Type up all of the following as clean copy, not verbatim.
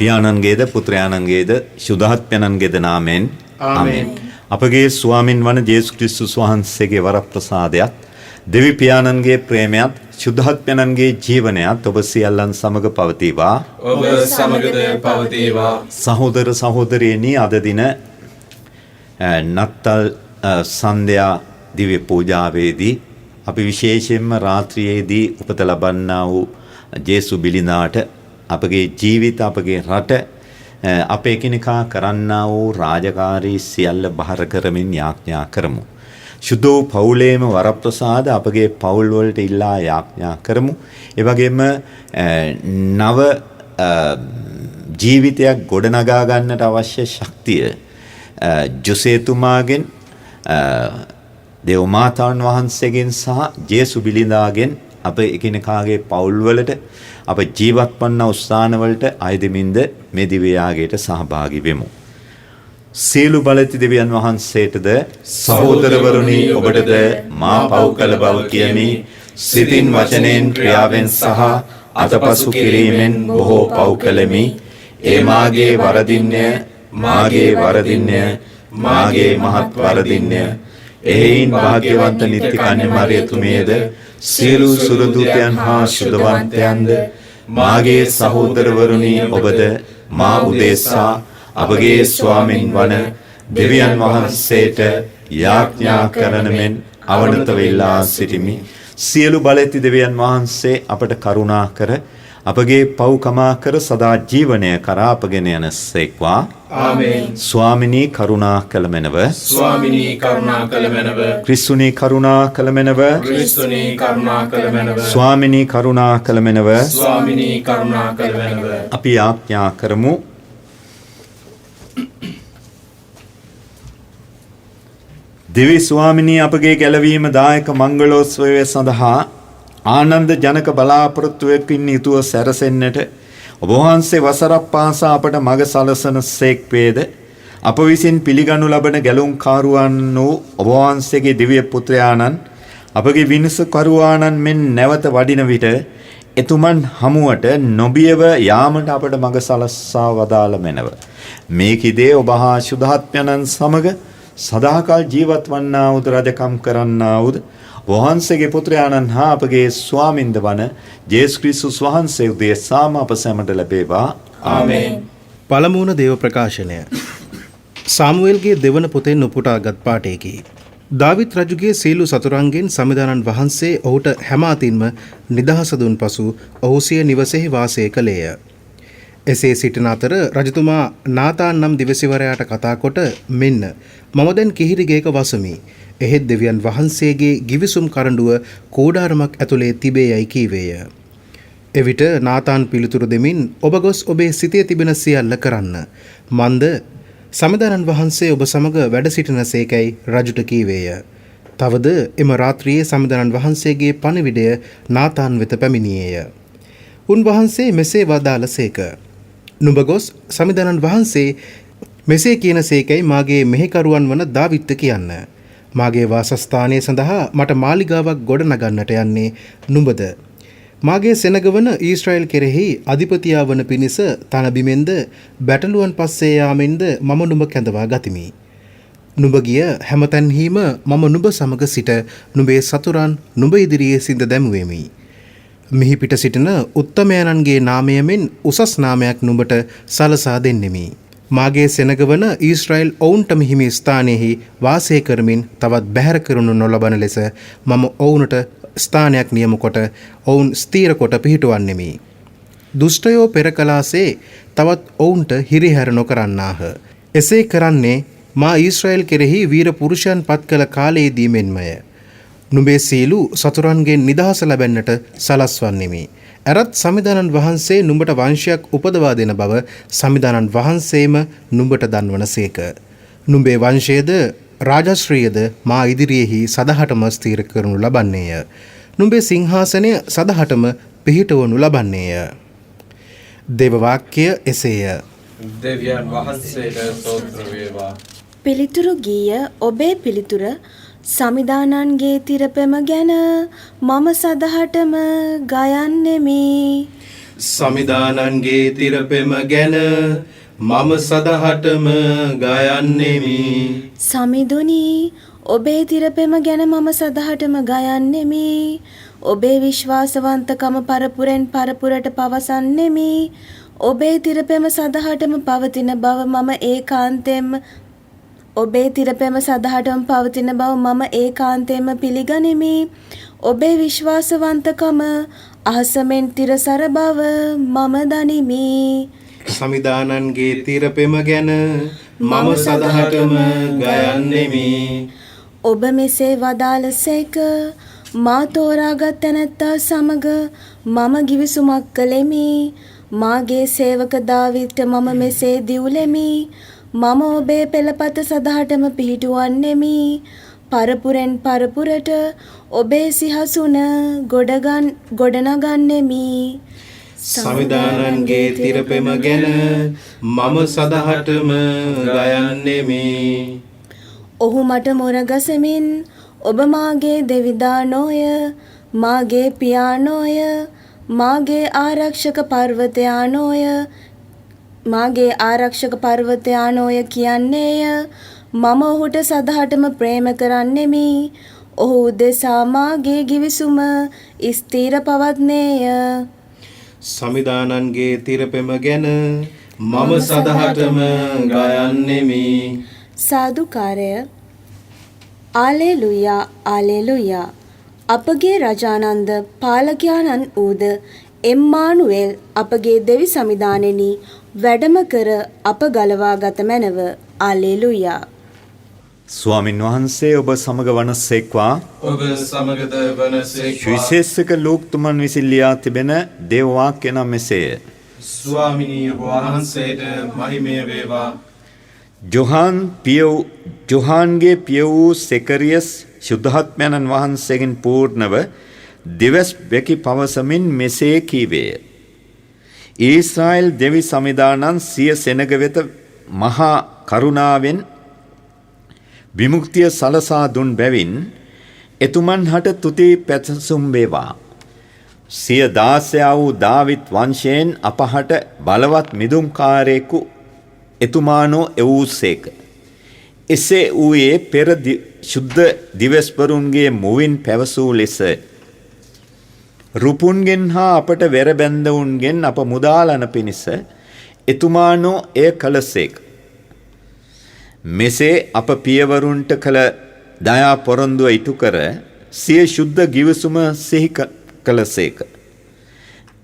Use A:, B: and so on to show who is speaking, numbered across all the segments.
A: පියාණන්ගේද පුත්‍රයාණන්ගේද ශුද්ධාත්මයන්ගේද නාමයෙන් ආමෙන්. අපගේ ස්වාමින් වන ජේසුස් ක්‍රිස්තුස් වහන්සේගේ වරප්‍රසාදයත් දෙවි පියාණන්ගේ ප්‍රේමයත් ශුද්ධාත්මයන්ගේ ජීවනයත් ඔබ සියල්ලන් සමග පවතිවා.
B: ඔබ සමගද පවතිවා.
A: සහෝදර සහෝදරියනි, අද දින නත්තල් සන්ධ්‍යා දිව්‍ය පූජාවේදී අපි විශේෂයෙන්ම රාත්‍රියේදී උපත ලබන්නා වූ ජේසු බිලිඳාට අපගේ ජීවිත, අපගේ රට, අපේ එකිනෙකා කරන්නා වූ රාජකාරී සියල්ල බහර කරමින් යාඥා කරමු. සුද්ධ වූ පවුලේම වරප්‍රසාද අපගේ පවුල් වලට ඉල්ලා යාඥා කරමු. ඒ වගේම නව ජීවිතයක් ගොඩනගා ගන්නට අවශ්‍ය ශක්තිය ජොසේතුමාගෙන්, දේව මාතාන් වහන්සේගෙන් සහ ජේසු බිලිඳාගෙන් අප එකිනෙකාගේ පවුල් වලට, අප ජීවත් වන්නා ස්ථාන වලට අයදෙමින්ද මේ දිව්‍ය යාගයට සහභාගී වෙමු. සියලු බලති දෙවියන් වහන්සේටද සහෝදරවරුනි ඔබටද මා පව් කළ බව කියමි. සිතින් වචනෙන් ක්‍රියාවෙන් සහ අතපසු කිරීමෙන් බොහෝ පව් කළෙමි. ඒ මාගේ වරදින්ය, මාගේ වරදින්ය, මාගේ මහත් වරදින්ය. එයින් භාග්‍යවන්ත නිත්‍ය කන්‍ය මරියතුමියද සියලු සුරදූතයන් හා ශුද්ධවන්තයන්ද මාගේ සහෝදරවරුනි ඔබද මා උදෙසා අපගේ ස්වාමින් වන දෙවියන් වහන්සේට යාඥා කරන මෙන් අවනත වෙලා සිටිමි. සියලු බලති දෙවියන් වහන්සේ අපට කරුණා කර අපගේ පව් කමා කර සදා ජීවනය කරා අපගෙන යනසේක්වා.
B: ආමේන්.
A: ස්වාමිනී කරුණා කළ මැනව,
B: ස්වාමිනී කරුණා කළ මැනව,
A: ක්‍රිස්තුනී කරුණා කළ මැනව,
B: ක්‍රිස්තුනී කරුණා කළ මැනව,
A: ස්වාමිනී කරුණා කළ මැනව,
B: ස්වාමිනී කරුණා කළ මැනව.
A: අපි යාඥා කරමු. දෙවි ස්වාමිනී අපගේ ගැලවීම දායක මංගලෝත්සවය සඳහා ආනන්ද ජනක බලාපොරොත්තුවකින් යුතුව සැරසෙන්නට ඔබ වහන්සේ වසරක් පාසා අපට මඟ සලසන සේක්වේද. අප විසින් පිළිගනු ලබන ගැලුම්කාරුවන් වූ ඔබ වහන්සේගේ දිව්‍ය පුත්‍රයාණන් අපගේ විනිසුකරුවාණන් මෙන් නැවත වඩින විට එතුමන් හමුවට නොබියව යාමට අපට මඟ සලස්සා වදාළ මැනව. මේකිදේ ඔබ හා ශුද්ධාත්මයන්න් සමග සදාකාල ජීවත් වන්නා වූ රජකම් කරන්නා වූ වහන්සේගේ පුත්‍රයාණන් හා අපගේ ස්වාමින්ද වන ජේසුස් ක්‍රිස්තුස් වහන්සේ උදෙසාම අප සැමට ලැබේවා.
B: ආමේන්.
C: පළමුවන දේව ප්‍රකාශනය. සාමුවෙල්ගේ දෙවන පොතෙන් උපුටාගත් පාඨයකි. දාවිත් රජුගේ සීලු සතුරන්ගෙන් සමිදානන් වහන්සේ ඔහුට හැම අතින්ම නිදහස දුන් පසු ඔහු සිය නිවසෙහි වාසය කළේය. එසේ සිටින අතර රජතුමා නාතාන් නම් දිවසිවරයාට කතා කොට මෙන්න මම දැන් කිහිරිගේක වසමි. එහෙත් දෙවියන් වහන්සේගේ ගිවිසුම් කරඬුව කෝඩාරමක් ඇතුලේ තිබේ යයි කීවේය. එවිට නාතාන් පිළිතුරු දෙමින් ඔබ ගොස් ඔබේ සිතේ තිබෙන සියල්ල කරන්න. මන්ද සමිදානන් වහන්සේ ඔබ සමග වැඩ සිටින සේකයි රජුට කීවේය. තවද එම රාත්‍රියේ සමිදානන් වහන්සේගේ පණිවිඩය නාතාන් වෙත පැමිණියේය. උන්වහන්සේ මෙසේ වදාළ සේක. නුඹ ගොස් සමිදානන් වහන්සේ මෙසේ කියන සේකයි මාගේ මෙහෙකරුවන් වන දාවිත්ට කියන්න. මාගේ වාසස්ථානය සඳහා මට මාලිගාවක් ගොඩ නගන්නට යන්නේ නුඹද. මාගේ සෙනග වන ඊශ්‍රායෙල් කෙරෙහි අධිපතියා වන පිණිස තනබිමෙන්ද බැටළුවන් පස්සේ යාමෙන්ද මම නුඹ කැඳවා ගතිමි. නුඹ ගිය හැමතැන්හිම මම නුඹ සමග සිට නුඹේ සතුරන් නුඹ ඉදිරියේ සිඳ දැමුවෙමි. මිහි පිට සිටින උත්තමයන්න්ගේ නාමයෙන් උසස් නාමයක් නුඹට සලසා දෙන්නෙමි. මාගේ සෙනග වන ඊශ්‍රායෙල් ඔවුන්ටම හිමි ස්ථානයෙහි වාසය කරමින් තවත් බැහැර කරනු නොලබන ලෙස මම ඔවුන්ට ස්ථානයක් නියම කොට ඔවුන් ස්ථීර කොට පිහිටුවන්නෙමි. දුෂ්ටයෝ පෙර කලාසේ තවත් ඔවුන්ට හිරිහැර නොකරන්නාහ. එසේ කරන්නේ මා ඊශ්‍රායෙල් කෙරෙහි වීර පුරුෂයන් පත් කළ කාලයේදී මෙන්මය. නුඹේ සීලු සතුරන්ගෙන් නිදහස ලැබෙන්නට සලස්වන්නෙමි. ඇරත් සමිදානන් වහන්සේ නුඹට වංශයක් උපදවා දෙන බව සමිදානන් වහන්සේම නුඹට දන්වන සේක. නුඹේ වංශයේද රාජශ්‍රීයද මා ඉදිරියේහි සදහටම ස්ථීර කරනු ලබන්නේය. නුඹේ සිංහාසනය සදහටම පිහිටවනු ලබන්නේය. දේව වාක්‍ය එසේය.
B: දෙවියන් වහන්සේට ස්තෝත්‍ර වේවා.
D: පිළිතුරු ගීය ඔබේ පිළිතුර සමිදානන්ගේ තිරපෙම ගැන මම සදහටම ගයන්නෙමි.
C: සමිදානන්ගේ තිරපෙම ගැන මම සදහටම ගයන්නෙමි.
D: සමිඳුනි ඔබේ තිරපෙම ගැන මම සදහටම ගයන්නෙමි. ඔබේ විශ්වාසවන්තකම පරපුරෙන් පරපුරට පවසන්නෙමි. ඔබේ තිරපෙම සදහටම පවතින බව මම ඒකාන්තයෙන්ම පිළිගනිමි. ඔබේ විශ්වාසවන්තකම අහසමෙන් තිරසර බව මම දනිමි.
C: සමිදානන්ගේ තිරපෙම ගැන මම සදහටම ගයන්නෙමි.
D: ඔබ මෙසේ වදාළසේක මා තෝරාගත් තැනැත්තා සමග මම ගිවිසුමක් කළෙමි. මාගේ සේවක දාවිද්ට මම මෙසේ දිවුලෙමි. මම ඔබේ පෙළපත සදහටම පිහිටුවන්නෙමි. පරපුරෙන් පරපුරට ඔබේ සිහසුන ගොඩනගන්නෙමි.
C: සමිදානන්ගේ තිරපෙම ගැන මම සදහටම ගයන්නෙමි.
D: ඔහු මට මොරගසමින් ඔබ මාගේ දෙවිදානෝය, මාගේ පියානෝය, මාගේ ආරක්ෂක පර්වතයානෝය කියන්නේය. මම ඔහුට සදහටම ප්‍රේම කරන්නෙමි. ඔහු උදෙසා මාගේ ගිවිසුම ස්ථීර පවත්නේය.
C: සමිදානන්ගේ තිරපෙම ගැන මම සදහටම ගයන්නෙමි.
D: සාදුකාරය. ආලේලුයා ආලේලුයා. අපගේ රජානන්ද පාලකයාණන් ඌද එම්මානුවෙල් අපගේ දෙවි සමිදානෙනි වැඩම කර අප ගලවා ගත මැනව. ආලේලුයා.
A: ස්වාමින් වහන්සේ ඔබ සමග වනසේක්වා.
B: ඔබ සමගද වනසේක්වා.
A: විශේෂක ලූක්තුමන් විසින් ලියා තිබෙන දේව වාක්‍ය නම් මෙසේය.
B: ස්වාමිනී වහන්සේට මහිමය වේවා.
A: ජොහාන්ගේ පිය වූ සෙකරියස් ශුද්ධාත්මයන්න් වහන්සේගෙන් පූර්ණව දිවස් වැකි පවසමින් මෙසේ කීවේය. ඊශ්‍රායෙල් දෙවි සමිදානන් සිය සෙනග වෙත මහා කරුණාවෙන් විමුක්තිය සලසා දුන් බැවින් එතුමන් හට තුති පැසසුම් වේවා. සිය දාසයා වූ දාවිත් වංශයෙන් අපහට බලවත් මිදුම්කාරයෙකු එතුමානෝ එවූසේක. එසේ වූයේ පෙර ශුද්ධ දිවස්වරුන්ගේ මුවින් පැවසූ ලෙස රුපුන්ගෙන් හා අපට වෙරබැන්දවුන්ගෙන් අප මුදාලන පිණිස එතුමානෝ එය කළසේක. මෙසේ අප පියවරුන්ට කළ දයා පොරොන්දුව ඉටු කර සිය ශුද්ධ ගිවිසුම සිහි කළසේක.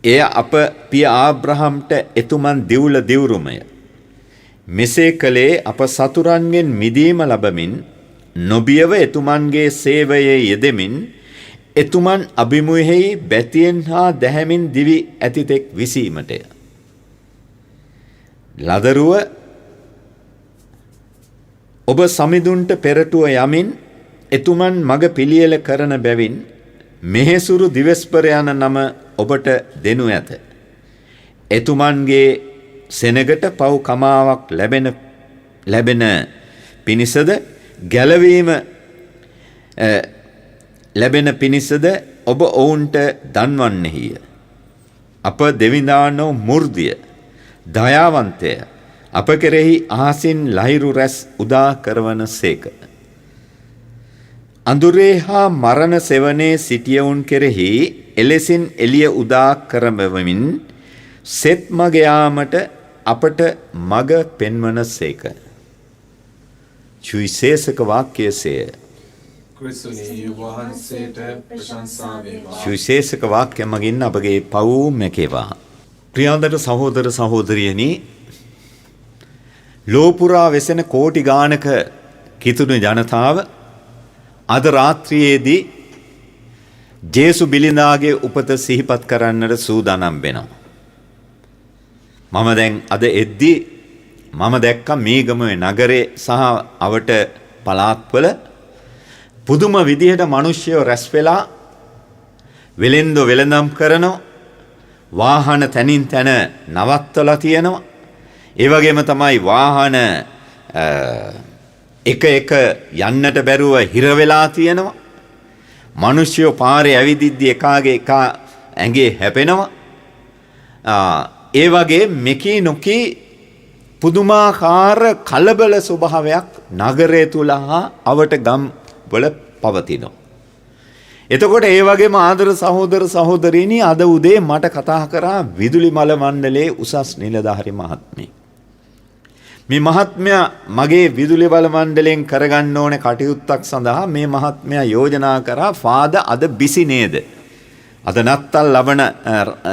A: එය අප පිය ආබ්‍රහම්ට එතුමන් දිවුල දිවුරුමය. මෙසේ කළේ අප සතුරන්ගෙන් මිදීම ලබමින් නොබියව එතුමන්ගේ සේවයේ යෙදෙමින් එතුමන් අභිමුහෙහි බැතියෙන් හා දැහැමින් දිවි ඇතිතෙක් විසීමටය. ලදරුව ඔබ සමිඳුන්ට පෙරටුව යමින් එතුමන් මග පිළියෙල කරන බැවින් මෙහෙසුරු දිවස්පර යන නම ඔබට දෙනු ඇත. එතුමන්ගේ සෙනගට පව් කමාවක් ලැබෙන පිණිසද ගැලවීම ලැබෙන පිණිසද ඔබ ඔවුන්ට දන්වන්නෙහිය. අප දෙවිදානෝ මුර්දිය දයාවන්තය අප කෙරෙහි අහසින් ලහිරු රැස් උදා කරවන සේක. අඳුරේ හා මරණ සෙවනේ සිටියවුන් කෙරෙහි එලෙසින් එළිය උදා කරවමින් සෙත් මග යාමට අපට මග පෙන්වන සේක. සුවිශේෂක වාක්‍යයේය.
B: ක්‍රිස්තුනී වහන්සේට ප්‍රශංසා වේවා.
A: සුවිශේෂක වාක්‍ය මගින් අපගේ පව් මැකේවා. ප්‍රියාදර සහෝදර සහෝදරියනි, ලෝපුරා වෙසෙන කෝටි ගානක කිතුණු ජනතාව අද රාත්‍රියේදී ජේසු බිලිඳාගේ උපත සිහිපත් කරන්නට සූදානම් වෙනවා. මම දැන් අද එද්දී මම දැක්ක මීගමුවේ නගරේ සහ අවට පළාත්වල පුදුම විදිහට මිනිස්සුયો රැස් වෙලා වෙලෙන්දෝ වෙලඳම් කරනවා. වාහන තනින් තන නවත්තලා තියෙනවා. ඒ වගේම තමයි වාහන එක යන්නට බැරුව හිර වෙලා තියෙනවා. මිනිස්සුયો පාරේ ඇවිදිද්දි එකාගේ එක ඇඟේ හැපෙනවා. ඒ වගේ මෙකී නොකී පුදුමාකාර කලබල ස්වභාවයක් නගරය තුල හා අවට ගම් වල පවතිනවා. එතකොට ඒ වගේම ආදර සහෝදර සහෝදරියනි අද උදේ මට කතා කරා විදුලි මල මණ්ඩලයේ උසස් නිලධාරි මහත්මිය. මේ මහත්මයා මගේ විදුලි බල මණ්ඩලයෙන් කරගන්න ඕනේ කටයුත්තක් සඳහා මේ මහත්මයා යෝජනා කරා ෆාද අද බිසි නේද? අද නත්තල් ලබන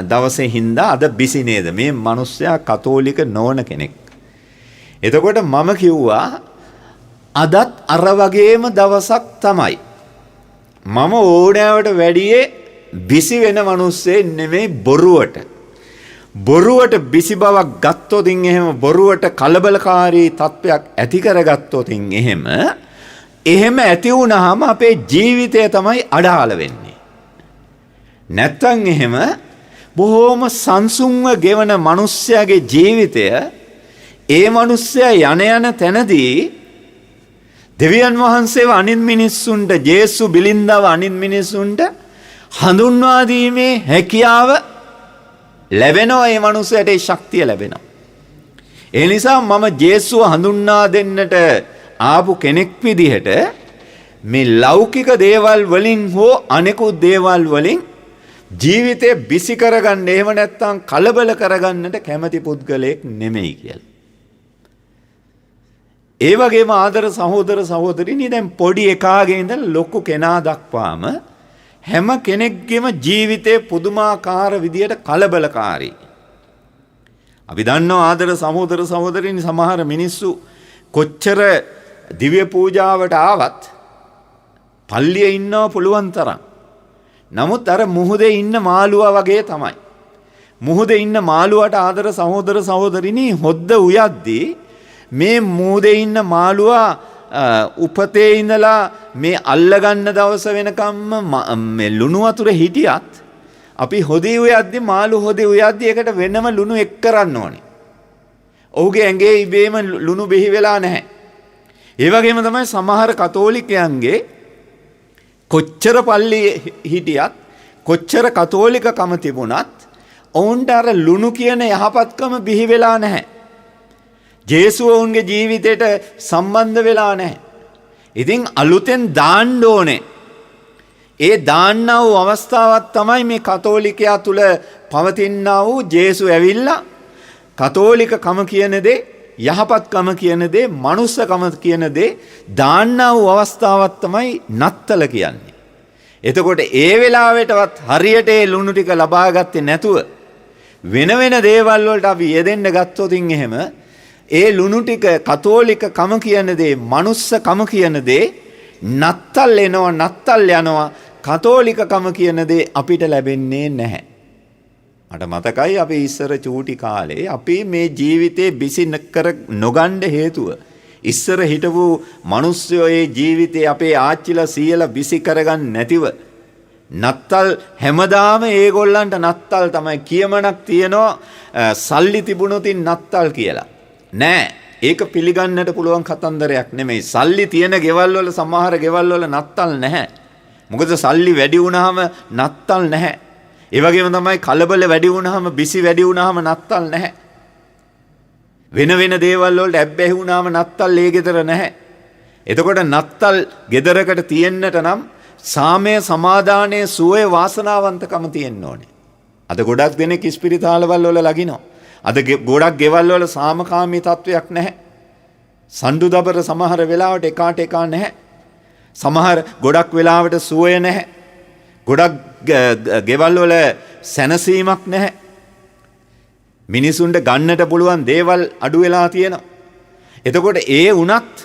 A: දවසේ හින්දා අද බිසි නේද? මේ මිනිස්සයා කතෝලික නොවන කෙනෙක්. එතකොට මම කිව්වා අදත් අර වගේම දවසක් තමයි. මම ඕනෑවට වැඩියේ බිසි වෙන මිනිස්සේ නෙමෙයි බොරුවට. බොරුවට බිසි බවක් ගත්තොතින් එහෙම බොරුවට කලබලකාරී තත්ත්වයක් ඇති කරගත්තොතින් එහෙම ඇති වුණාම අපේ ජීවිතය තමයි අඩාල වෙන්නේ. නැත්තම් එහෙම බොහොම සංසුන්ව ගෙවන මිනිස්යාගේ ජීවිතය ඒ මිනිස්සයා යන තැනදී දෙවියන් වහන්සේව අනිත් මිනිස්සුන්ට ජේසු බිලින්දව අනිත් මිනිස්සුන්ට හඳුන්වා දීමේ හැකියාව ලැබෙනවා. ඒ මනුස්සයට ඒ ශක්තිය ලැබෙනවා. ඒ නිසා මම ජේසුව හඳුන්වා දෙන්නට ආපු කෙනෙක් විදිහට මේ ලෞකික දේවල් වලින් හෝ අනෙකුත් දේවල් වලින් ජීවිතේ බිසි කරගන්න එහෙම නැත්නම් කලබල කරගන්නට කැමති පුද්ගලයෙක් නෙමෙයි කියලා. ඒ වගේම ආදර සහෝදර සහෝදරිනි දැන් පොඩි එකාගේ ඉඳලා ලොකු කෙනා දක්වාම හැම කෙනෙක්ගේම ජීවිතේ පුදුමාකාර විදියට කලබලකාරී. අපි දන්නවා ආදර සහෝදර සහෝදරිනි සමහර මිනිස්සු කොච්චර දිව්‍ය පූජාවට ආවත් පල්ලියේ ඉන්නව පුළුවන් තරම්. නමුත් අර මුහුදේ ඉන්න මාළුවා වගේ තමයි. මුහුදේ ඉන්න මාළුවාට ආදර සහෝදර සහෝදරිනි හොද්ද උයද්දී මේ මුහුදේ ඉන්න මාළුවා උපතේ ඉඳලා මේ අල්ලගන්න දවස වෙනකම්ම මේ ලුණු වතුර හිටියත් අපි හොදේ උයද්දි මාළු හොදේ උයද්දි එකට වෙනම ලුණු එක් කරන්න ඕනේ. ඔහුගේ ඇඟේ ඉබේම ලුණු බිහි වෙලා නැහැ. ඒ වගේම තමයි සමහර කතෝලිකයන්ගේ කොච්චර පල්ලියේ හිටියත් කොච්චර කතෝලිකකම තිබුණත් ඔවුන්ට අර ලුණු කියන යහපත්කම බිහි වෙලා නැහැ. ජේසුව ඔවුන්ගේ ජීවිතයට සම්බන්ධ වෙලා නැහැ. ඉතින් අලුතෙන් දාන්න ඕනේ. ඒ දාන්නා වූ අවස්ථාවක් තමයි මේ කතෝලිකයා තුල පවතිනා වූ ජේසු ඇවිල්ලා කතෝලිකකම කියන දේ, යහපත්කම කියන දේ, මනුස්සකම කියන දේ දාන්නා වූ අවස්ථාවක් තමයි නත්තල කියන්නේ. එතකොට ඒ වෙලාවෙටවත් හරියට ඒ ලුණු ටික ලබා ගත්තේ නැතුව වෙන වෙන දේවල් වලට අපි යෙදෙන්න ගත්තොතින් එහෙම ඒ ලුණු ටික කතෝලිකකම කියන දේ, මනුස්සකම කියන දේ නත්තල් එනවා, නත්තල් යනවා. කතෝලිකකම කියන දේ අපිට ලැබෙන්නේ නැහැ. මට මතකයි අපි ඉස්සර චූටි කාලේ අපි මේ ජීවිතේ බිසි කර නොගන්න හේතුව ඉස්සර හිටපු මිනිස්සුયો ඒ ජීවිතේ අපේ ආච්චිලා සීයලා බිසි කරගන්න නැතිව නත්තල් හැමදාම ඒගොල්ලන්ට නත්තල් තමයි කියමනක් තියනවා සල්ලි තිබුණොතින් නත්තල් කියලා. නෑ ඒක පිළිගන්නට පුළුවන් කතන්දරයක් නෙමෙයි. සල්ලි තියෙන ගෙවල් වල සමහර ගෙවල් වල නත්තල් නැහැ. මොකද සල්ලි වැඩි වුණාම නත්තල් නැහැ. ඒ වගේම තමයි කලබල වැඩි වුණාම බිසි වැඩි වුණාම නත්තල් නැහැ. වෙන වෙන දේවල් වලට ඇබ්බැහි වුණාම නත්තල් ඒ ගෙදර නැහැ. එතකොට නත්තල් ගෙදරකට තියෙන්නට නම් සාමය සමාදානයේ සුවය වාසනාවන්තකම තියෙන්න ඕනේ. අද ගොඩක් දෙනෙක් ඉස්පිරිතාලවල වල ලගිනවා. අද ගොඩක් ගෙවල් වල සාමකාමී තත්වයක් නැහැ. සණ්ඩු දබර සමහර වෙලාවට එකාට එකා නැහැ. සමහර ගොඩක් වෙලාවට සුවය නැහැ. ගොඩක් ගෙවල් වල සැනසීමක් නැහැ. මිනිසුන්ට ගන්නට පුළුවන් දේවල් අඩු වෙලා තියෙනවා. එතකොට ඒ වුණත්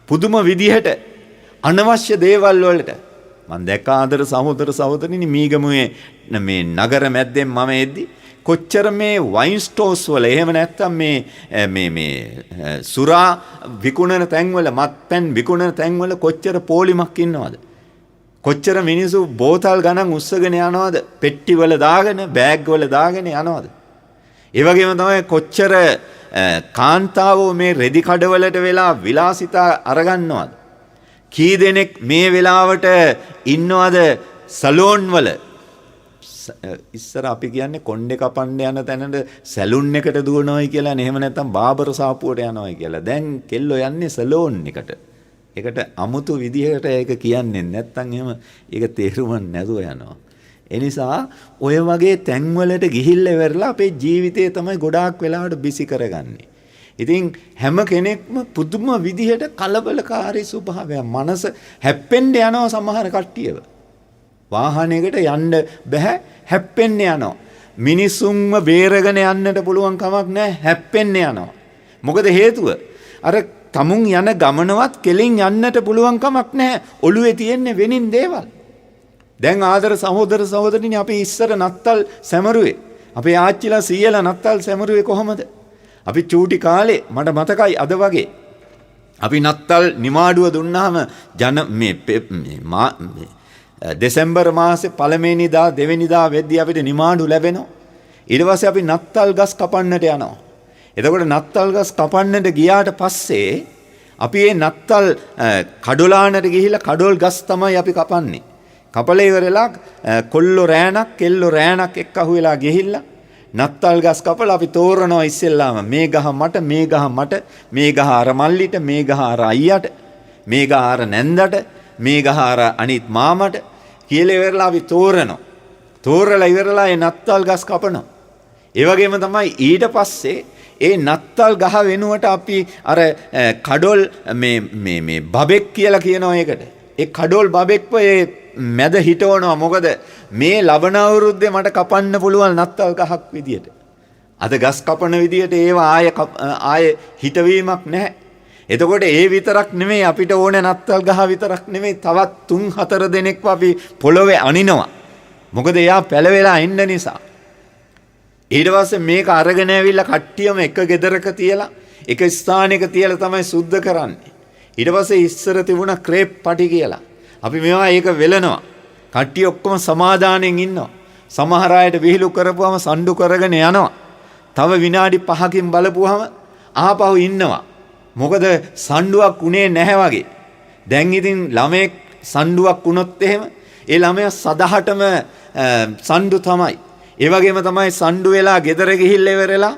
A: පුදුම විදිහට අනවශ්‍ය දේවල් වලට මම දැක්ක ආදර සහෝදර සහෝදරිනි මීගමුවේ මේ නගර මැද්දෙන් මම එද්දි කොච්චර මේ වයින් ස්ටෝර්ස් වල එහෙම නැත්තම් මේ සුරා විකුණන තැන්වල මත්පැන් විකුණන තැන්වල කොච්චර පොලිමක් ඉන්නවද? කොච්චර මිනිස්සු බෝතල් ගණන් උස්සගෙන යනවද? පෙට්ටි වල දාගෙන බෑග් වල දාගෙන යනවද? ඒ වගේම තමයි කොච්චර කාන්තාවෝ මේ රෙදි කඩවලට වෙලා විලාසිතා අරගන්නවද? කී දෙනෙක් මේ වෙලාවට ඉන්නවද සලෝන් වල? ඉස්සර අපි කියන්නේ කොණ්ඩේ කපන්න යන තැනට සැලුන් එකට දුවනවායි කියලා නේ. එහෙම නැත්නම් බාබර් සාප්පුවට යනවායි කියලා. දැන් කෙල්ලෝ යන්නේ සැලෝන් එකට. ඒකට අමුතු විදිහකට ඒක කියන්නේ නැත්නම් එහෙම ඒක තේරුම නැතුව යනවා. ඒ නිසා ඔය වගේ තැන්වලට ගිහිල්ලා ඉවරලා අපේ ජීවිතේ තමයි ගොඩාක් වෙලාවට බිසි කරගන්නේ. ඉතින් හැම කෙනෙක්ම පුදුම විදිහට කලබලකාරී ස්වභාවයක්. මනස හැප්පෙන්න යනවා සමහර කට්ටියව. වාහනයකට යන්න බෑ, හැප්පෙන්න යනවා. මිනිසුන්ව බේරගෙන යන්නට පුළුවන් කමක් නැහැ, හැප්පෙන්න යනවා. මොකද හේතුව? අර තමුන් යන ගමනවත් කෙලින් යන්නට පුළුවන් කමක් නැහැ. ඔළුවේ තියෙන්නේ වෙනින් දේවල්. දැන් ආදර සහෝදර සහෝදරිනි, අපි ඉස්සර නත්තල් සැමරුවේ. අපේ ආච්චිලා සීයලා නත්තල් සැමරුවේ කොහොමද? අපි චූටි කාලේ මට මතකයි අද වගේ. අපි නත්තල් නිමාඩුව දුන්නාම දෙසැම්බර් මාසේ පළමුවෙනිදා දෙවෙනිදා වෙද්දී අපිට නිමාඩු ලැබෙනවා. ඊට පස්සේ අපි නත්තල් ගස් කපන්නට යනවා. එතකොට නත්තල් ගස් කපන්නට ගියාට පස්සේ අපි මේ නත්තල් කඩොලානට ගිහිල්ලා කඩොල් ගස් තමයි අපි කපන්නේ. කපලා ඉවරලා කොල්ලෝ රෑනක් කෙල්ලෝ රෑනක් එක්ක අහුවෙලා ගිහිල්ලා නත්තල් ගස් කපලා අපි තෝරනවා ඉස්සෙල්ලාම මේ ගහ මට, මේ ගහ මට, මේ ගහ අර මල්ලිට, මේ ගහ අර අයියට, මේ ගහ අර නැන්දට, මේ ගහ අර අනිත් මාමට කියලා ඉවරලා අපි තෝරනවා. තෝරලා ඉවරලා ඒ නත්තල් ගස් කපනවා. ඒ වගේම තමයි ඊට පස්සේ ඒ නත්තල් ගහ වෙනුවට අපි අර කඩොල් මේ බබෙක් කියලා කියනවා ඒකට. ඒ කඩොල් බබෙක්ව ඒ මැද හිටවනවා. මොකද මේ ලබන අවුරුද්දේ මට කපන්න පුළුවන් නත්තල් ගහක් විදියට. අද ගස් කපන විදියට ඒවා ආයේ හිටවීමක් නැහැ. එතකොට ඒ විතරක් නෙමෙයි අපිට ඕනේ නත්තල් ගහ විතරක් නෙමෙයි, තවත් 3-4 දෙනෙක්ව අපි පොළොවේ අනිනවා. මොකද එයා පැලවෙලා ඉන්න නිසා. ඊට පස්සේ මේක අරගෙන ඇවිල්ලා කට්ටියම එක ගෙදරක තියලා එක ස්ථානයක තියලා තමයි සුද්ධ කරන්නේ. ඊට පස්සේ ඉස්සර තිබුණ ක්‍රේප් පටි කියලා. අපි මේවා ඒක වෙලනවා. කට්ටිය ඔක්කොම සමාදානෙන් ඉන්නවා. සමහර අයට විහිළු කරපුවම සම්ඩු කරගෙන යනවා. තව විනාඩි 5කින් බලපුවම ආපහු ඉන්නවා. මොකද සම්ඩුවක් උනේ නැහැ වගේ. දැන් ඉතින් ළමෙක් සම්ඩුවක් වුණොත් එහෙම ඒ ළමයා සදහටම සම්ඩු තමයි. ඒ වගේම තමයි සම්ඩු වෙලා ගෙදර ගිහිල්ලා ඉවරලා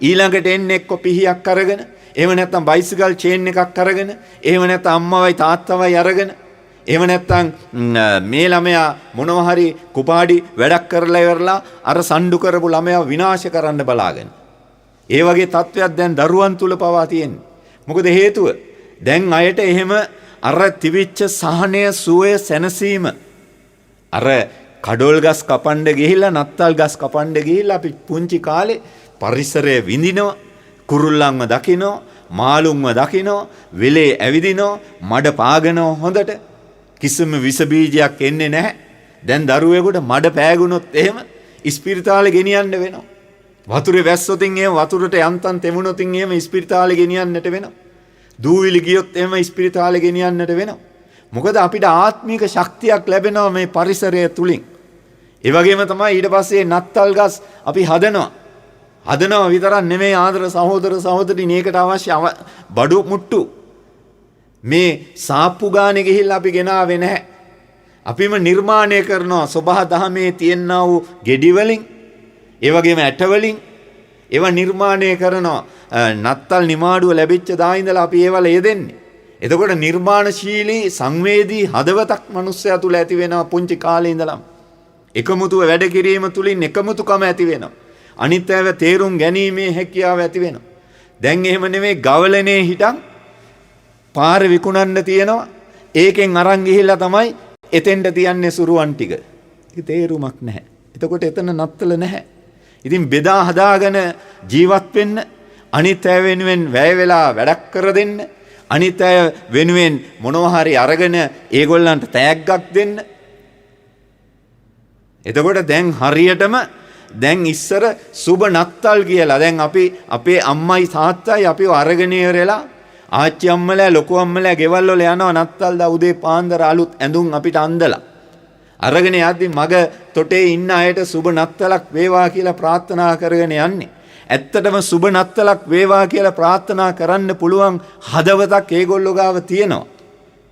A: ඊළඟට එන්නේ එක්ක පිහියක් අරගෙන, එහෙම නැත්නම් බයිසිකල් චේන් එකක් අරගෙන, එහෙම නැත්නම් අම්මවයි තාත්තවයි අරගෙන, එහෙම නැත්නම් මේ ළමයා මොනවා හරි කුපාඩි වැඩක් කරලා ඉවරලා අර සම්ඩු කරපු ළමයා විනාශ කරන්න බලාගෙන. ඒ වගේ තත්ත්වයක් දැන් දරුවන් තුල පවා තියෙනවා. මොකද හේතුව? දැන් අයට එහෙම අර තිවිච්ච සහනය, සුවය, සැනසීම අර කඩොල් ගස් කපන්න ගිහිල්ලා නත්තල් ගස් කපන්න ගිහිල්ලා අපි පුංචි කාලේ පරිසරය විඳිනවා, කුරුල්ලන්ව දකිනවා, මාළුන්ව දකිනවා, වෙලේ ඇවිදිනවා, මඩ පාගනවා හොඳට. කිසිම විස බීජයක් එන්නේ නැහැ. දැන් දරුවෙකුට මඩ පෑගුණොත් එහෙම ඉස්පිරිතාලේ ගෙනියන්න වෙනවා. වතුරේ වැස්සොතින් එහෙම වතුරට යන්තම් තෙමුණොතින් එහෙම ඉස්පිරිතාලේ ගෙනියන්නට වෙනවා. දූවිලි ගියොත් එහෙම ඉස්පිරිතාලේ ගෙනියන්නට වෙනවා. මොකද අපිට ආත්මික ශක්තියක් ලැබෙනවා මේ පරිසරය තුලින්. ඒ වගේම තමයි ඊට පස්සේ නත්තල් ගස් අපි හදනවා. හදනවා විතරක් නෙමෙයි ආදර සහෝදර සහෝදරිනි, ඒකට අවශ්‍ය බඩු මුට්ටු මේ සාප්පු ගානේ ගිහිල්ලා අපි ගෙනාවේ නැහැ. අපිම නිර්මාණය කරනවා සබහා දහමේ තියෙනා වූ ගෙඩි වලින්, ඒ වගේම ඇට වලින් ඒවා නිර්මාණය කරනවා. නත්තල් නිමාඩුව ලැබිච්ච දා ඉඳලා අපි ඒවල යෙදෙන්නේ. එතකොට නිර්මාණශීලී සංවේදී හදවතක් මිනිස්සයා තුල ඇති වෙනවා පුංචි කාලේ ඉඳලම. එකමුතුව වැඩ කිරීම තුලින් එකමුතුකම ඇති වෙනවා. අනිත් අයව තේරුම් ගැනීමේ හැකියාව ඇති වෙනවා. දැන් එහෙම නෙමෙයි, ගවලනේ හිටන් පාරේ විකුණන්න තියෙනවා. ඒකෙන් අරන් ගිහිල්ලා තමයි එතෙන්ට තියන්නේ සුරුවන් ටික. ඒක තේරුමක් නැහැ. එතකොට එතන නත්තල නැහැ. ඉතින් බෙදා හදාගෙන ජීවත් වෙන්න, අනිත් අය වෙනුවෙන් වැය වෙලා වැඩක් කර දෙන්න, අනිත් අය වෙනුවෙන් මොනවා හරි අරගෙන ඒගොල්ලන්ට තෑග්ගක් දෙන්න. එතකොට දැන් හරියටම දැන් ඉස්සර සුබ නත්තල් කියලා දැන් අපි අපේ අම්මයි තාත්තයි අපිව අරගෙන ඉවරලා ආච්චි අම්මලා ලොකු අම්මලා ගෙවල් වල යනවා නත්තල් දා උදේ පාන්දර අලුත් ඇඳුම් අපිට අන්දලා අරගෙන යද්දි මග තොටේ ඉන්න අයට සුබ නත්තලක් වේවා කියලා ප්‍රාර්ථනා කරගෙන යන්නේ. ඇත්තටම සුබ නත්තලක් වේවා කියලා ප්‍රාර්ථනා කරන්න පුළුවන් හදවතක් ඒගොල්ලෝ ගාව තියෙනවා.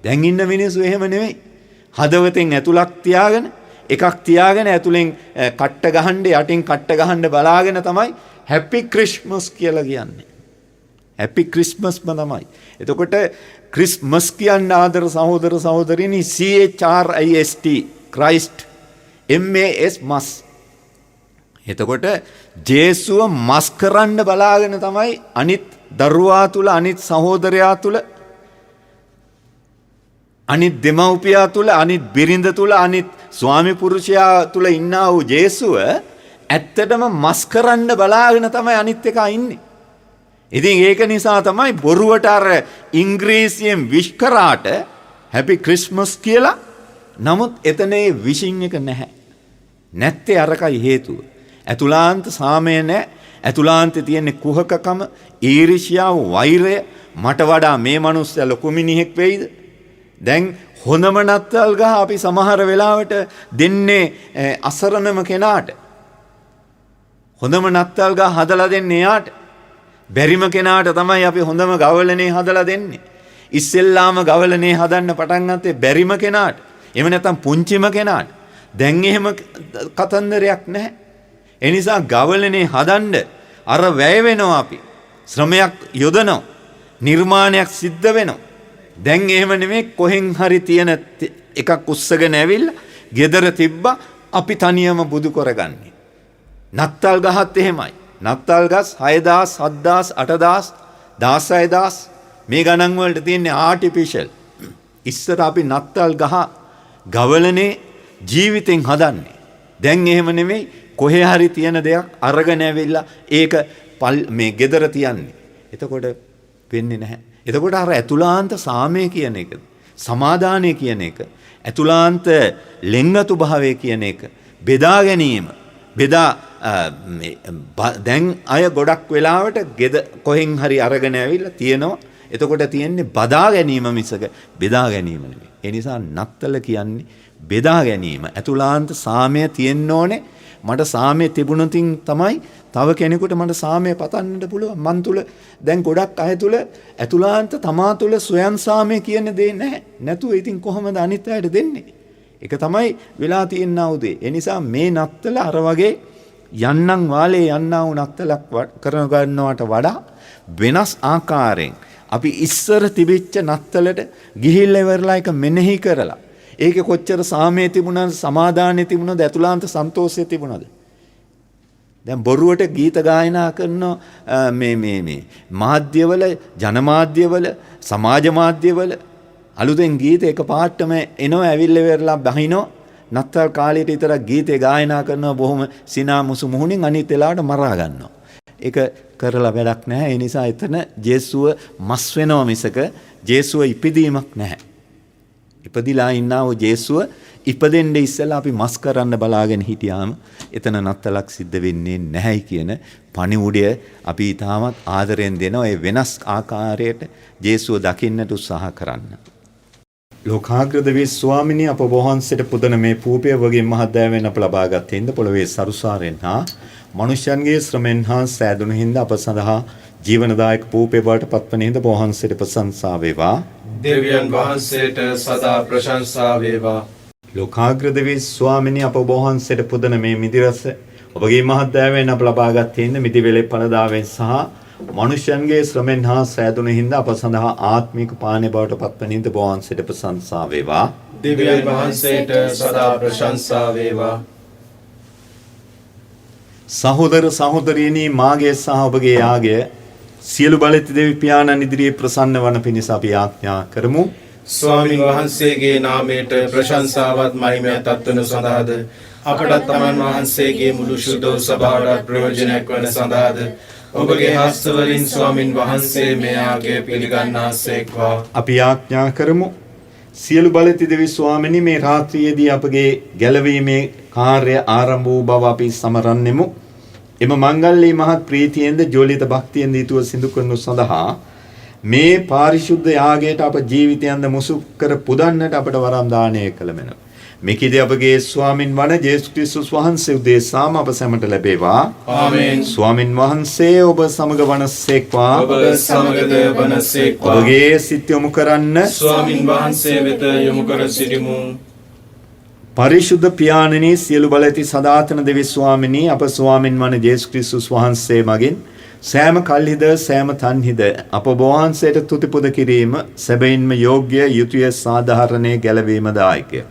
A: දැන් ඉන්න මිනිස්සු එහෙම නෙවෙයි. හදවතෙන් ඇතුලක් තියාගෙන එකක් තියාගෙන ඇතුලෙන් කට්ට ගහන්න යටින් කට්ට ගහන්න බලාගෙන තමයි හැපි ක්‍රිස්මස් කියලා කියන්නේ. හැපි ක්‍රිස්මස්ම තමයි. එතකොට ක්‍රිස්මස් කියන්න ආදර සහෝදර සහෝදරිනි CHRIST ක්‍රයිස්ට් MAS මස්. එතකොට ජේසුව මස් කරන්න බලාගෙන තමයි අනිත් දරුවා තුල අනිත් සහෝදරයා තුල අනිත් දෙමව්පියා තුල අනිත් බිරිඳ තුල අනිත් ස්වාමි පුරුෂයා තුල ඉන්නා වූ ජේසුව ඇත්තටම මස් කරන්න බලාගෙන තමයි අනිත් එකා ඉන්නේ. ඉතින් ඒක නිසා තමයි බොරුවට අර ඉංග්‍රීසියෙන් විශ් කරාට හැපි ක්‍රිස්මස් කියලා. නමුත් එතනේ විෂින් එක නැහැ. නැත්තේ අරකයි හේතුව. ඇතුලාන්ත සාමය නැහැ. ඇතුලාන්තේ තියෙන කුහකකම, ඊර්ෂ්‍යාව, වෛරය. මට වඩා මේ මිනිස්සයා ලොකු මිනිහෙක් වෙයිද? දැන් හොඳම නත්තල් ගහ අපි සමහර වෙලාවට දෙන්නේ අසරණම කෙනාට. හොඳම නත්තල් ගහ හදලා දෙන්නේ යාට. බැරිම කෙනාට තමයි අපි හොඳම ගවලනේ හදලා දෙන්නේ. ඉස්සෙල්ලාම ගවලනේ හදන්න පටන් ගත්තේ බැරිම කෙනාට. එහෙම නැත්නම් පුංචිම කෙනාට. දැන් එහෙම කතන්දරයක් නැහැ. ඒ නිසා ගවලනේ හදන්න අර වැය වෙනවා අපි. ශ්‍රමයක් යොදනවා. නිර්මාණයක් සිද්ධ වෙනවා. දැන් එහෙම නෙමෙයි කොහෙන් හරි තියෙන එකක් උස්සගෙන ඇවිල්ලා ගෙදර තිබ්බා අපි තනියම බුදු කරගන්නේ. නත්තල් ගහත් එහෙමයි. නත්තල් ගස් 6000 7000 8000 16000 මේ ගණන් වලට තියෙන්නේ ආටිෆිෂල්. ඉස්සර අපි නත්තල් ගහ ගවලනේ ජීවිතෙන් හදන්නේ. දැන් එහෙම නෙමෙයි කොහේ හරි තියෙන දෙයක් අරගෙන ඇවිල්ලා ඒක මේ ගෙදර තියන්නේ. එතකොට වෙන්නේ නැහැ. එතකොට අර ඇතුලාන්ත සාමය කියන එක, සමාදානය කියන එක, ඇතුලාන්ත ලෙන්ගතු භාවය කියන එක, බෙදා ගැනීම, දැන් අය ගොඩක් වෙලාවට කොහෙන් හරි අරගෙන ඇවිල්ලා තියෙනවා. එතකොට තියෙන්නේ බදා ගැනීම මිසක බෙදා ගැනීම නෙවෙයි. ඒ නිසා නත්තල කියන්නේ බෙදා ගැනීම. ඇතුලාන්ත සාමය තියෙන්න ඕනේ. මට සාමය තිබුණොතින් තමයි තව කෙනෙකුට මට සාමය පතන්නට පුළුවන්. මන් තුල දැන් ගොඩක් අය තුල ඇතුලාන්ත තමා තුල ස්වයන් සාමය කියන දේ නැහැ. නැතුව ඉතින් කොහොමද අනිත් අයට දෙන්නේ? ඒක තමයි වෙලා තියෙනා උදේ. ඒ නිසා මේ නත්තල අර වගේ යන්නම් වාලේ යන්නා වූ නත්තලක් කරන ගන්නවට වඩා වෙනස් ආකාරයෙන් අපි ඉස්සර තිබිච්ච නත්තලට ගිහිල්ලා ඉවරලා එක මෙනෙහි කරලා ඒකේ කොච්චර සාමය තිබුණාද, සමාදානය තිබුණාද, ඇතුලාන්ත සන්තෝෂය තිබුණාද? දැන් බොරුවට ගීත ගායනා කරන මේ මාධ්‍යවල, ජනමාධ්‍යවල, සමාජ මාධ්‍යවල අලුතෙන් ගීත එකපාරටම එනවා, ඇවිල්ලා ඉවරලා බහිනවා. නත්තල් කාලේට විතරක් ගීතේ ගායනා කරනවා බොහොම සිනාමුසු මුහුණින්, අනිත් වෙලාවට මරා ගන්නවා. ඒක කරලා වැඩක් නැහැ. ඒ නිසා එතන ජේසුව මස් වෙනවා මිසක ජේසුව ඉපදීමක් නැහැ. ඉපදිලා ඉන්නා වූ ජේසුව ඉපදෙන්න ඉස්සෙල්ලා අපි මස් කරන්න බලාගෙන හිටියාම එතන නත්තලක් සිද්ධ වෙන්නේ නැහැයි කියන පණිවුඩය අපි තාමත් ආදරෙන් දෙනවා. ඒ වෙනස් ආකාරයට ජේසුව දකින්නට උත්සාහ කරන්න. ලෝකාග්‍රදවී ස්වාමිනී අප වහන්සේට පුදන මේ පූපය වගේ මහත්දෑවෙන් අප ලබාගත් හින්ද පොළවේ සරුසාරෙන් හා මනුෂ්‍යයන්ගේ ශ්‍රමෙන් හා සෑදුණු හින්ද අප සඳහා ජීවනදායක පූපය බවට පත්වන හින්ද වහන්සේට ප්‍රශංසා වේවා.
B: දෙවියන් වහන්සේට සදා ප්‍රශංසා වේවා.
A: ලෝකාග්‍රදවී ස්වාමිනී අප වහන්සේට පුදන මේ මිදිරස ඔබගේ මහත්දෑවෙන් අප ලබාගත් හින්ද මිදිවෙලේ පළදාවෙන් සහ මනුෂ්‍යයන්ගේ ශ්‍රමෙන් හා සෑදුණු හින්දා අප සඳහා ආත්මික පානය බවට පත්වන හින්ද වහන්සේට ප්‍රශංසා වේවා.
B: දෙවියන් වහන්සේට සදා ප්‍රශංසා වේවා.
A: සහෝදර සහෝදරියනි, මාගේ සහ ඔබගේ යාගය සියලු බලති දෙවි පියාණන් ඉදිරියේ ප්‍රසන්න වන පිණිස අපි ආඥා කරමු.
B: ස්වාමින් වහන්සේගේ නාමයට ප්‍රශංසාවත් මහිමයත් අත්වනු සඳහාද අපටත් තමන් වහන්සේගේ මුළු ශුද්ධ සභාවට ප්‍රයෝජනයක් වන සඳහාද ඔබගේ හස්තවලින් ස්වාමින් වහන්සේ මේ ආගය පිළිගන්නාසේක්වා.
A: අපි ආඥා කරමු. සියලු බලති දෙවි ස්වාමිනි, මේ රාත්‍රියේදී අපගේ ගැලවීමේ කාර්ය ආරම්භ වූ බව අපි සමරන්නෙමු. එම මංගල්‍යී මහත් ප්‍රීතියෙන්ද ජෝලිත භක්තියෙන්ද ඊතුව සිදු කරනු සඳහා මේ පාරිශුද්ධ යාගයට අප ජීවිතයන්ද මුසු කර පුදන්නට අපට වරම් දානය කළ මැනව. මෙකිදී අපගේ ස්වාමින් වන ජේසුස් ක්‍රිස්තුස් වහන්සේ උදෙසාම අප සැමට ලැබේවා.
B: ආමේන්.
A: ස්වාමින් වහන්සේ ඔබ සමග වනසේක්වා.
B: ඔබ සමගද වනසේක්වා.
A: ඔබගේ සිත යොමු කරන්න
B: ස්වාමින් වහන්සේ වෙත යොමු කර සිටිමු.
A: පරිශුද්ධ පියාණනි සියලු බල ඇති සදාතන දෙවි ස්වාමිනී අප ස්වාමින් වන ජේසුස් ක්‍රිස්තුස් වහන්සේ මගින් සෑම කල්හිද සෑම තන්හිද අප වහන්සේට තුති පුද කිරීම සැබවින්ම යෝග්‍ය යුතුය සාධාරණයේ ගැලවීම දායකය.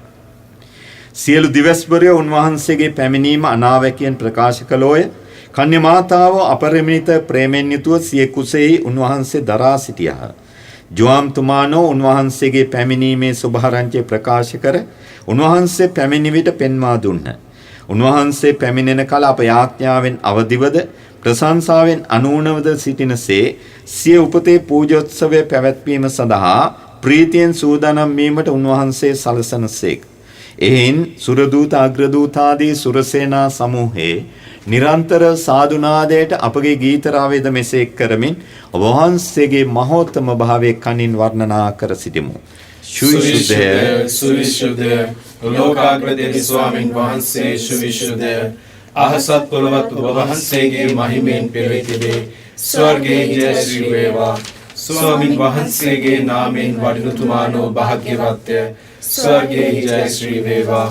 A: සියලු දිවස්වරයෝ උන්වහන්සේගේ පැමිණීම අනාවැකියෙන් ප්‍රකාශ කළෝය. කන්‍ය මාතාව අපරිමිත ප්‍රේමෙන් යුතුව සිය කුසෙහි උන්වහන්සේ දරා සිටියහ. ජෝම්තුමානෝ උන්වහන්සේගේ පැමිණීමේ සුභාරංචිය ප්‍රකාශ කර උන්වහන්සේ පැමිණි විට පෙන්වා දුන්හ. උන්වහන්සේ පැමිණෙන කල අප යාඥාවෙන් අවදිවද ප්‍රශංසාවෙන් අනූනවද සිටිනසේ සිය උපතේ පූජෝත්සවය පැවැත්වීම සඳහා ප්‍රීතියෙන් සූදානම් වීමට උන්වහන්සේ සලසනසේක. එයින් සුරදූත අග්‍රදූතාදී සුරසේනා සමූහේ නිරන්තර සාදුනාදයට අපගේ ගීතරාවේද මෙසේ කරමින් ඔබ වහන්සේගේ මහෝත්තම භාවයේ කනින් වර්ණනා කර සිටිමු. සුවිශුද්ධ
B: සුවිශුද්ධ ලෝකාග්‍රදේවි ස්වාමින් වහන්සේ සුවිශුද්ධ අහසත් පොළවත් ඔබ වහන්සේගේ මහිමෙන් පෙරී තිබේ. ස්වර්ගයේ ජය ශ්‍රී වේවා. ස්වාමින් වහන්සේගේ නාමයෙන් වඩිනුතුමානෝ භාග්‍යවත්ය. ස්වර්ගයේ ජය ශ්‍රී වේවා.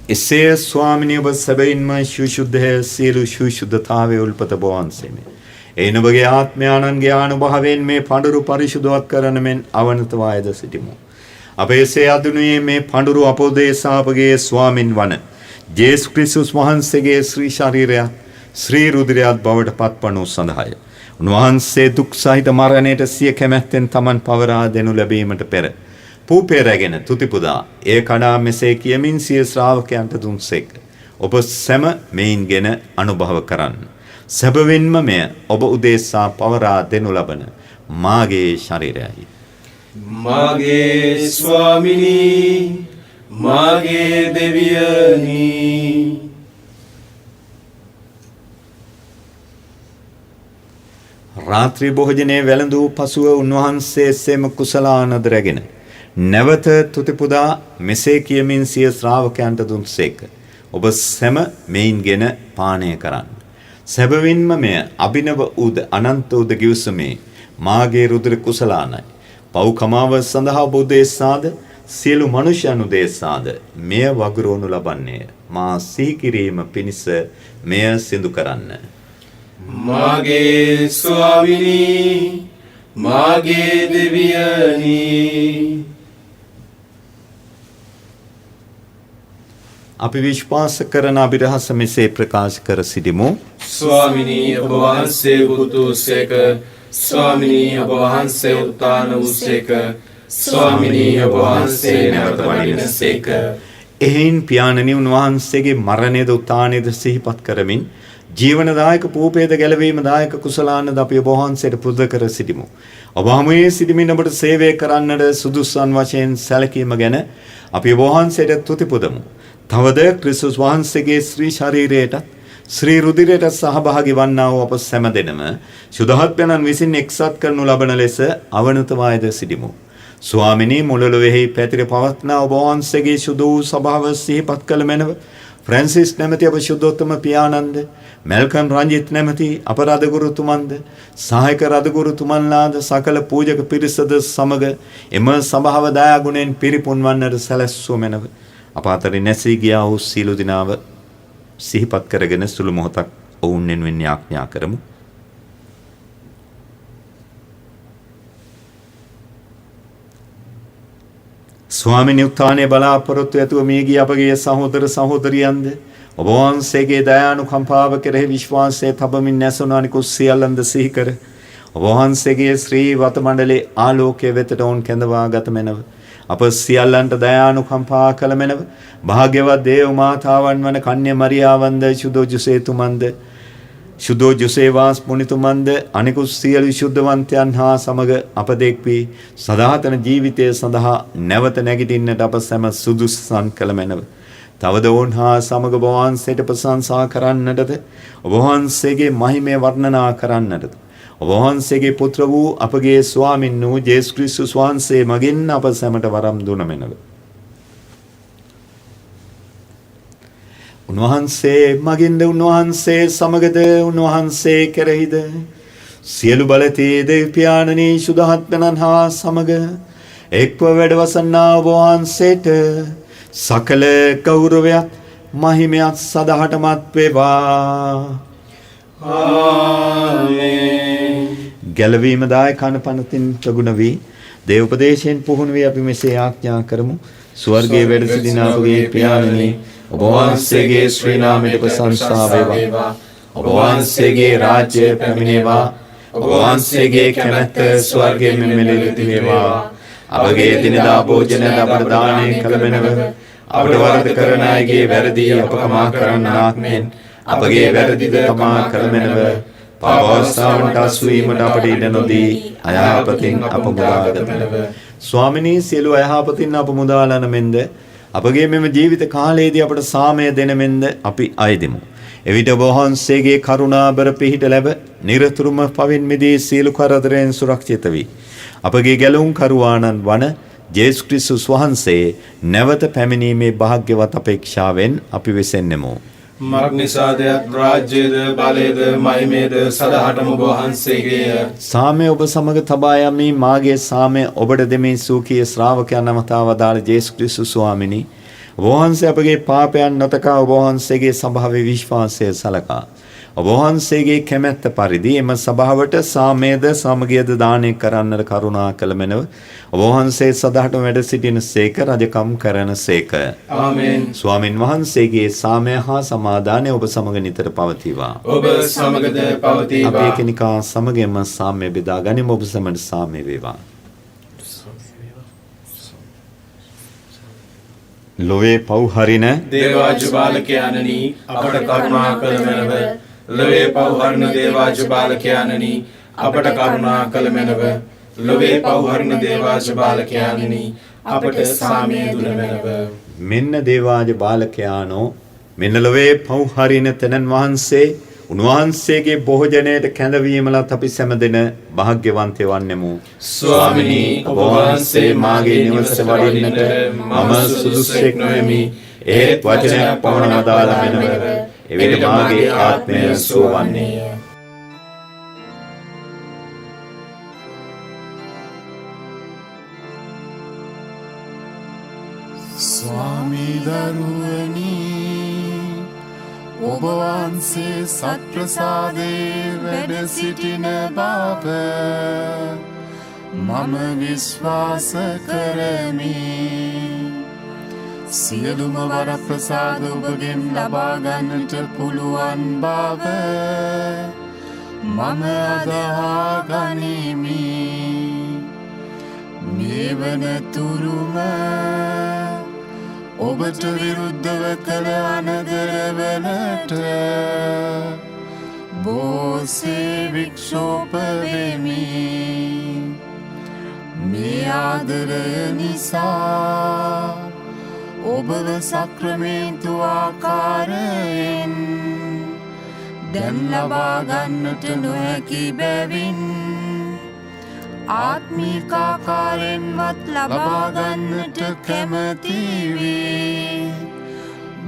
A: එසේ ස්වාමිනී ඔබ සැබවින්ම සුවිශුද්ධ සියලු සුවිශුද්ධතාවයේ උල්පත වහන්සේමි. එයින් ඔබගේ ආත්මයාණන්ගේ අනුභවයෙන් මේ පඬුරු පරිශුද්ධවත් කරන මෙන් අවනතවායද සිටිමු. අප එසේ අදුනුයේ මේ පඬුරු අපෝදේශාපගේ ස්වාමින් වන ජේසුස් ක්‍රිස්තුස් වහන්සේගේ ශ්‍රී ශරීරයත් ශ්‍රී රුධිරයත් බවට පත්වනු සඳහාය. උන්වහන්සේ දුක් සහිත මරණයට සිය කැමැත්තෙන් තමන් පවරා දෙනු ලැබීමට පෙර පූපේ රැගෙන තුති පුදා ඒ කඩා මෙසේ කියමින් සිය ශ්‍රාවකයන්ට දුන්සේක. ඔබ සැම මෙයින්ගෙන අනුභව කරන්න. සැබවින්ම මෙය ඔබ උදෙසා පවරා දෙනු ලබන මාගේ ශරීරයයි.
B: මාගේ ස්වාමිනී මාගේ දෙවියනි.
A: රාත්‍රී භෝජනයේ වැළඳූ පසුව උන්වහන්සේ සෙම කුසලානද රැගෙන නැවත තුති පුදා මෙසේ කියමින් සිය ශ්‍රාවකයන්ට දුන්සේක. ඔබ සැම මෙයින්ගෙන පානය කරන්න. සැබවින්ම මෙය අභිනව උද අනන්ත උද ගිවිසුමේ මාගේ රුධිර කුසලානයි. පව් කමාව සඳහා ඔබ උදෙසාද සියලු මනුෂ්‍යයන් උදෙසාද මෙය වගුරුවනු ලබන්නේය. මා සිහි කිරීම පිණිස මෙය සිදු කරන්න.
B: මාගේ ස්වාමිනී මාගේ දෙවියනි.
A: අපි විශ්වාස කරන අභිරහස මෙසේ ප්‍රකාශ කර සිටිමු.
B: ස්වාමිනී ඔබ වහන්සේ වූසේක. ස්වාමිනී ඔබ වහන්සේ උත්තාන වූසේක. ස්වාමිනී ඔබ වහන්සේ නැවත වඩිනසේක.
A: එහෙයින් පියාණනි උන්වහන්සේගේ මරණයද උත්ථානයද සිහිපත් කරමින් ජීවනදායක පූපේද ගැලවීම දායක කුසලානද අපි ඔබ වහන්සේට පුරුදු කර සිටිමු. ඔබ හමුවේ සිටමින් ඔබට සේවය කරන්නට සුදුසුන් වශයෙන් සැලකීම ගැන අපි ඔබ වහන්සේට තුති පුදමු. තවද ක්‍රිස්තුස් වහන්සේගේ ශ්‍රී ශරීරයටත් ශ්‍රී රුධිරයට සහභාගී වන්නා වූ අප සැම දෙනම සුදහත්වයන්න් විසින් එක්සත් කරනු ලබන ලෙස අවනතවායද සිටිමු. ස්වාමිනී මුළුලොවෙහි පැතිර පවත්නා ඔබ වහන්සේගේ සුදු වූ සභාව සිහිපත් කළ මැනව ෆ්‍රැන්සිස් නැමැති අප ශුද්ධෝත්තම පියාණන්ද මෙල්කම් රංජිත් නැමැති අප රදගුරුතුමන්ද සහායක රදගුරුතුමන්ලාද සකල පූජක පිරිසද සමග එම සභාව දයාගුණෙන් පිරිපුන් වන්නට සැලැස්සුව මැනව අප අතරින් නැසී ගියා වූ සීල දිනාව සිහිපත් කරගෙන සුළු මොහොතක් ඔවුන් වෙනුවෙන් යාඥා කරමු. ස්වාමිනී උත්ථානයේ බලාපොරොත්තු ඇතුව මේ ගිය අපගේ සහෝදර සහෝදරියන්ද ඔබ වහන්සේගේ දයානුකම්පාව කෙරෙහි විශ්වාසය තබමින් නැසුණු අනිකුත් සියල්ලන්ද සිහි කර ඔබ වහන්සේගේ ශ්‍රී වත මණ්ඩලයේ ආලෝකයේ වෙතට ඔවුන් කැඳවා ගත මැනව. අප සියල්ලන්ට දයානුකම්පා කළ මැනව. භාග්‍යවත් දේව මාතාවන් වන කන්‍ය මරියාවන්ද සුදෝ ජුසේතුමන්ද සුදෝ ජුසේවාස් මුනිතුමන්ද අනිකුත් සියලු විශුද්ධවන්තයන් හා සමග අප දෙක්වී සදාතන ජීවිතය සඳහා නැවත නැගිටින්නට අප සැම සුදුසුසන් කළ මැනව. තවද ඔවුන් හා සමග ඔබ වහන්සේට ප්‍රශංසා කරන්නටද ඔබ වහන්සේගේ මහිමය වර්ණනා කරන්නටද ඔබ වහන්සේගේ පුත්‍ර වූ අපගේ ස්වාමින් වූ ජේසුස් ක්‍රිස්තුස් වහන්සේ මගින් අප සැමට වරම් දුන මැනව. උන්වහන්සේ මගින්ද උන්වහන්සේ සමගද උන්වහන්සේ කෙරෙහිද සියලු බලතේ දෙව් පියාණනි සුදහත්වනන් හා සමග එක්ව වැඩවසන්නා ඔබ වහන්සේට සකල ගෞරවයත් මහිමයත් සදහටමත් වේවා.
B: ආමේන්.
A: ගැලවීම දායක කනපනතින් ප්‍රගුණ වී දේවෝපදේශයෙන් පුහුණු වී අපි මෙසේ ආඥා කරමු. ස්වර්ගයේ වැඩ සිටින අපගේ පියාණනි, ඔබ වහන්සේගේ ශ්‍රී නාමයට ප්‍රශංසා වේවා. ඔබ වහන්සේගේ රාජ්‍යය පැමිණේවා. ඔබ වහන්සේගේ කැමැත්ත ස්වර්ගයේ මෙලෙස වේවා. අපගේ දිනදා භෝජන අපට දානය කළ මැනව. අපට වරද කරන අයගේ වැරදි අප කමා කරන්නාක් මෙන් අපගේ වැරදිද කමා කළ මැනව. පාපවස්ථාවට අසු වීමට අපට ඉඩ නොදී අයහපතින් අප මුදාගත මැනව. ස්වාමිනී, සියලු අයහපතින් අප මුදාලන මෙන්ද අපගේ මෙම ජීවිත කාලයේදී අපට සාමය දෙන මෙන්ද අපි අයදෙමු. එවිට ඔබ වහන්සේගේ කරුණාබර පිහිට ලැබ නිරතුරුම පවින් මිදී සියලු කරදරයන් සුරක්ෂිත වී අපගේ ගැලවුම් කරුවාණන් වන ජේසුස් ක්‍රිස්තුස් වහන්සේ නැවත පැමිණීමේ භාග්‍යවත් අපේක්ෂාවෙන් අපි වෙසෙන්නෙමු.
B: මග්නිසාද රාජ්‍යද බලයද මහිමේද සදාහටම ඔබ වහන්සේගේය.
A: සාමය ඔබ සමග තබා යමි. මාගේ සාමය ඔබට දෙමි. සූකීය ශ්‍රාවකයන් අමතා වදාළ ජේසුස් ක්‍රිස්තුස් ස්වාමිනී, ඔබ වහන්සේ අපගේ පාපයන් නොතකා ඔබ වහන්සේගේ සභාවේ විශ්වාසය සලකා ඔබ වහන්සේගේ කැමැත්ත පරිදි එම සභාවට සාමයද සමගියද දානය කරන්නට කරුණා කළ මැනව. ඔබ වහන්සේ සදාටම වැඩ සිටින සේක, රජකම් කරන සේක.
B: ආමේන්.
A: ස්වාමින් වහන්සේගේ සාමය හා සමාදානය ඔබ සමග නිතර පවතිවා.
B: ඔබ සමගද පවතිවා.
A: අපේ කෙනිකා සමගම සාමය බෙදා ගනිමු. ඔබ සමග සාමය වේවා. ලොවේ පව් හරින
B: දේවාජ බාලකයාණනි, අපට කරුණා කළ මැනව. ලොවේ පව් හරින දේවාජ බාලකයාණනි, අපට කරුණා කළ මැනව. ලොවේ පව් හරින දේවාජ බාලකයාණනි, අපට සාමය දුන මැනව.
A: මෙන්න දේවාජ බාලකයානෝ, මෙන්න ලොවේ පව් හරින තෙනන් වහන්සේ, උන්වහන්සේගේ භෝජනයට කැඳවීමලත් අපි සැමදෙන භාග්‍යවන්තය වන්නෙමු.
B: ස්වාමිනී, ඔබ වහන්සේ මාගේ නිවස වඩින්නට මම සුදුසුෙක් නොවෙමි. ඒත් වචනයක් පමණ අදාළ මැනව. එවිට මාගේ ආත්මය සුවවන්නේය.
E: ස්වාමී දරුවනි, ඔබ වහන්සේ සත්ප්‍රසාදේ වැඩ සිටින බව මම විශ්වාස කරමි. සියලුම වරප්‍රසාද ඔබගෙන් ලබා ගන්නට පුළුවන් බව මම අදහා ගනිමි. මේ වනතුරුම ඔබට විරුද්ධව කළ අනදරවලට බෝසේ වික්ෂෝප වෙමි. මේ ආදරය නිසා ඔබව සක්‍රමේන්තු ආකාරයෙන් දැන් ලබා ගන්නට නොහැකි බැවින් ආත්මිකාකාරෙන්වත් ලබා ගන්නට කැමති වේ.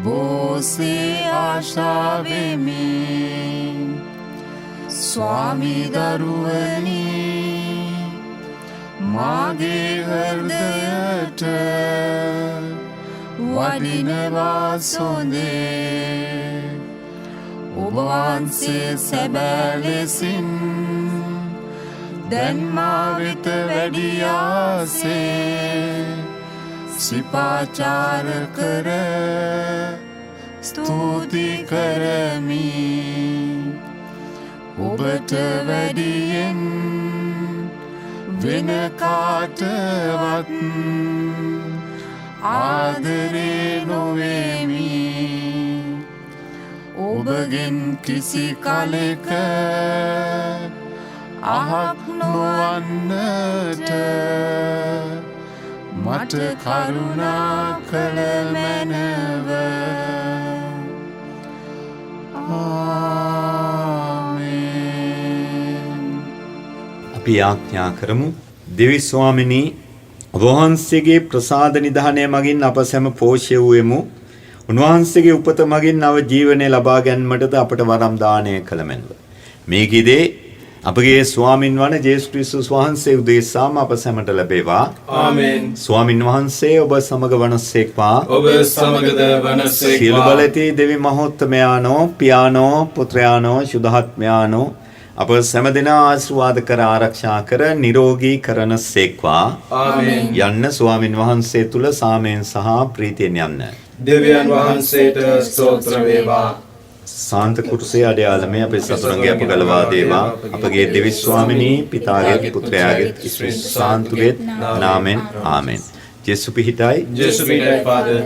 E: බෝසේ ආශාවෙමි. ස්වාමී දරුවනි, මාගේ හෘදයට වඩිනවා සොඳේ. ඔබ වහන්සේ සැබෑ ලෙසින් දැන් මා වෙත වැඩියාසේ සිපාචාර කර ස්තුති කරමි. ඔබට වැඩියෙන් වෙන කාටවත් ආදරේ නොවෙමි. ඔබගෙන් කිසි කලෙක අහක් නොවන්නට මට කරුණා කළ මැනව. ආමේන්.
A: අපි ආඥා කරමු. දෙවි ස්වාමිනී, ඔබ වහන්සේගේ ප්‍රසාද නිධානය මගින් අප සැම පෝෂ්‍ය වූෙමු. උන්වහන්සේගේ උපත මගින් නව ජීවනය ලබා ගැනීමටද අපට වරම් දානය කළ මැනව. මේ කිදේ අපගේ ස්වාමින් වන ජේසුස් ක්‍රිස්තුස් වහන්සේ උදෙසාම අප සැමට ලැබේවා.
B: ආමෙන්.
A: ස්වාමින් වහන්සේ ඔබ සමග වනසේක්වා.
B: ඔබ සමගද වනසේක්වා.
A: සියලු බලති දෙවි මහෝත්තමයානෝ පියානෝ පුත්‍රයානෝ ශුද්ධාත්මයානෝ අප සෑම දෙනා ආශිර්වාද කර ආරක්ෂා කර නිරෝගී කරන සේක්වා.
B: ආමෙන්.
A: යන්න ස්වාමින් වහන්සේ තුල සාමයෙන් සහ ප්‍රීතියෙන් යන්න.
B: දෙවියන් වහන්සේට ස්තෝත්‍ර වේවා.
A: සාන්ත කුරුසේ අඩයාලමේ අපේ සතුරන්ගේ අප ගලවා දේවා. අපගේ දෙවි ස්වාමිනී පිතාගේ පුත්‍රයාගේ ක්‍රිස්තුස් සාන්තුගේ නාමෙන් ආමෙන්. ජේසු පිහිටයි.
B: ජේසු පිහිටයි Father.